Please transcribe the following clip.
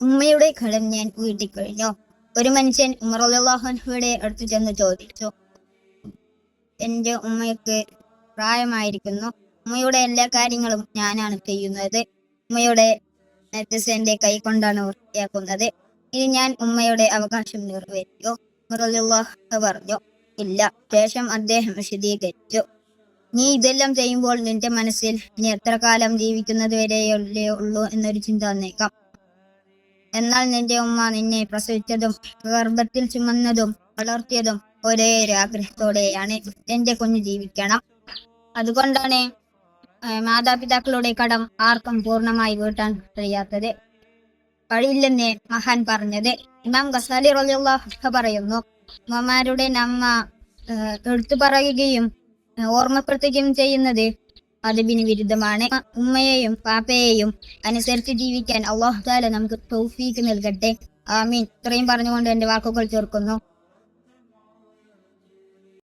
ഉമ്മയുടെ കടം ഞാൻ വീട്ടിക്കഴിഞ്ഞു. ഒരു മനുഷ്യൻ ഉമർ റളിയല്ലാഹു അൻഹുയുടെ അടുത്ത് ചെന്ന് ചോദിച്ചു, എന്റെ ഉമ്മയ്ക്ക് പ്രായമായിരിക്കുന്നു. ഉമ്മയുടെ എല്ലാ കാര്യങ്ങളും ഞാനാണ് ചെയ്യുന്നത്. ഉമ്മയുടെ നെറ്റസ് എന്റെ കൈ കൊണ്ടാണ് വൃത്തിയാക്കുന്നത്. ഇനി ഞാൻ ഉമ്മയുടെ അവകാശം നിറവേറ്റിയോ? ഉമർ റളിയല്ലാഹു പറഞ്ഞു, ഇല്ല. ശേഷം അദ്ദേഹം വിശദീകരിച്ചു, നീ ഇതെല്ലാം ചെയ്യുമ്പോൾ നിന്റെ മനസ്സിൽ നീ എത്ര കാലം ജീവിക്കുന്നത് വരെയല്ലേ ഉള്ളൂ എന്നൊരു ചിന്ത വന്നേക്കാം. എന്നാൽ നിന്റെ ഉമ്മ നിന്നെ പ്രസവിച്ചതും ഗർഭത്തിൽ ചുമന്നതും വളർത്തിയതും ഒരേ ആഗ്രഹത്തോടെയാണ്, എന്റെ കുഞ്ഞ് ജീവിക്കണം. അതുകൊണ്ടാണ് മാതാപിതാക്കളുടെ കടം ആർക്കും പൂർണ്ണമായി വീട്ടാൻ കഴിയാത്തത്, കഴിയില്ലെന്ന് മഹാൻ പറഞ്ഞത്. ഇമാം ഗസാലി റളിയല്ലാഹു അൻഹു പറയുന്നു, ഉമ്മമാരുടെ നമ്മ എടുത്തു പറയുകയും ഓർമ്മപ്പെടുത്തുകയും ചെയ്യുന്നത് അദബിന് വിരുദ്ധമാണ്. ഉമ്മയെയും പാപ്പയെയും അനുസരിച്ച് ജീവിക്കാൻ അല്ലാഹു തആല നമുക്ക് തൗഫീഖ് നൽകട്ടെ. ആമീൻ. ഇത്രയും പറഞ്ഞുകൊണ്ട് എന്റെ വാക്കുകൾ ചേർക്കുന്നു.